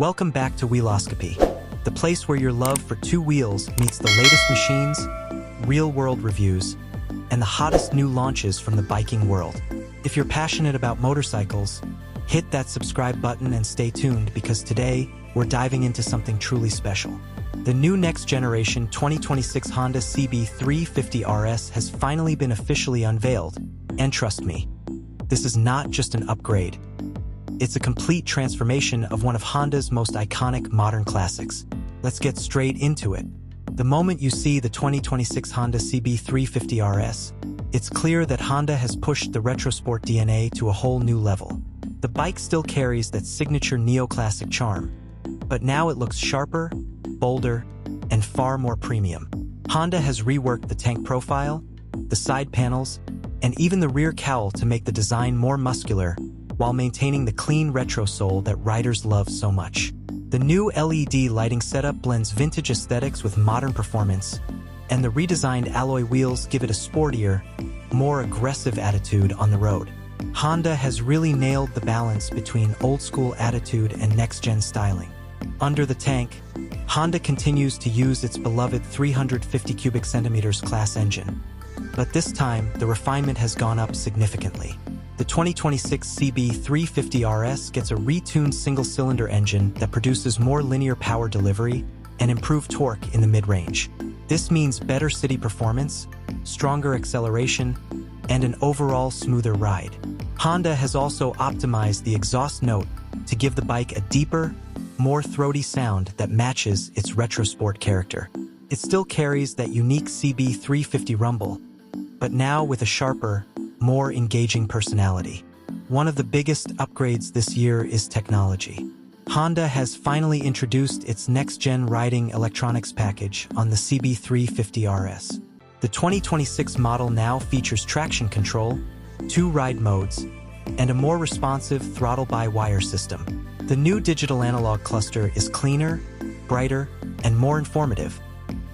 Welcome back to Wheeloscopy, the place where your love for two wheels meets the latest machines, real-world reviews, and the hottest new launches from the biking world. If you're passionate about motorcycles, hit that subscribe button and stay tuned because today we're diving into something truly special. The new next-generation 2026 Honda CB350 RS has finally been officially unveiled, and trust me, this is not just an upgrade. It's a complete transformation of one of Honda's most iconic modern classics. Let's get straight into it. The moment you see the 2026 Honda CB350 RS, it's clear that Honda has pushed the retro sport DNA to a whole new level. The bike still carries that signature neoclassic charm, but now it looks sharper, bolder, and far more premium. Honda has reworked the tank profile, the side panels, and even the rear cowl to make the design more muscular while maintaining the clean retro soul that riders love so much. The new LED lighting setup blends vintage aesthetics with modern performance, and the redesigned alloy wheels give it a sportier, more aggressive attitude on the road. Honda has really nailed the balance between old-school attitude and next-gen styling. Under the tank, Honda continues to use its beloved 350 cubic centimeters class engine, but this time the refinement has gone up significantly. The 2026 CB350 RS gets a retuned single-cylinder engine that produces more linear power delivery and improved torque in the mid-range. This means better city performance, stronger acceleration, and an overall smoother ride. Honda has also optimized the exhaust note to give the bike a deeper, more throaty sound that matches its retro sport character. It still carries that unique CB350 rumble, but now with a sharper, more engaging personality. One of the biggest upgrades this year is technology. Honda has finally introduced its next-gen riding electronics package on the CB350 RS. The 2026 model now features traction control, 2 ride modes, and a more responsive throttle-by-wire system. The new digital analog cluster is cleaner, brighter, and more informative,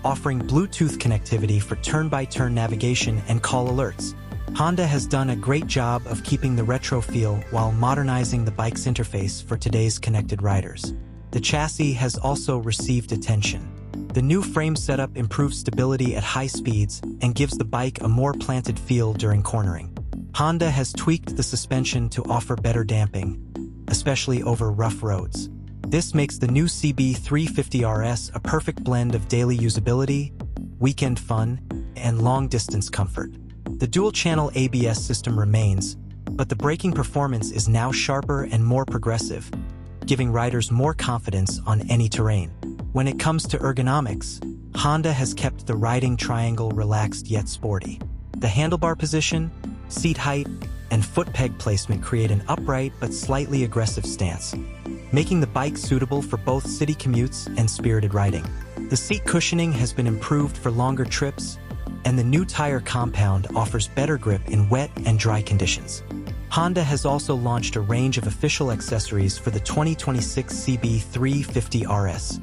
offering Bluetooth connectivity for turn-by-turn navigation and call alerts. Honda has done a great job of keeping the retro feel while modernizing the bike's interface for today's connected riders. The chassis has also received attention. The new frame setup improves stability at high speeds and gives the bike a more planted feel during cornering. Honda has tweaked the suspension to offer better damping, especially over rough roads. This makes the new CB350 RS a perfect blend of daily usability, weekend fun, and long-distance comfort. The dual-channel ABS system remains, but the braking performance is now sharper and more progressive, giving riders more confidence on any terrain. When it comes to ergonomics, Honda has kept the riding triangle relaxed yet sporty. The handlebar position, seat height, and foot peg placement create an upright but slightly aggressive stance, making the bike suitable for both city commutes and spirited riding. The seat cushioning has been improved for longer trips, and the new tire compound offers better grip in wet and dry conditions. Honda has also launched a range of official accessories for the 2026 CB350 RS,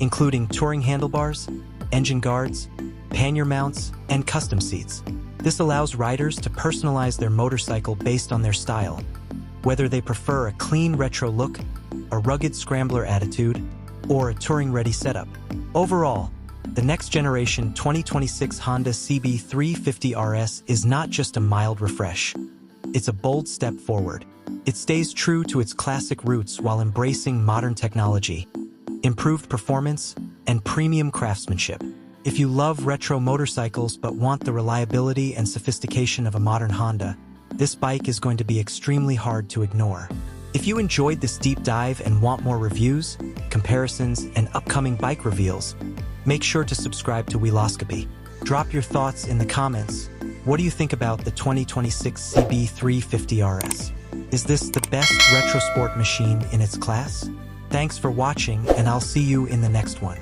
including touring handlebars, engine guards, pannier mounts, and custom seats. This allows riders to personalize their motorcycle based on their style, whether they prefer a clean retro look, a rugged scrambler attitude, or a touring-ready setup. Overall, the next-generation 2026 Honda CB350 RS is not just a mild refresh. It's a bold step forward. It stays true to its classic roots while embracing modern technology, improved performance, and premium craftsmanship. If you love retro motorcycles but want the reliability and sophistication of a modern Honda, this bike is going to be extremely hard to ignore. If you enjoyed this deep dive and want more reviews, comparisons, and upcoming bike reveals, make sure to subscribe to Wheeloscopy. Drop your thoughts in the comments. What do you think about the 2026 CB350 RS? Is this the best retro sport machine in its class? Thanks for watching, and I'll see you in the next one.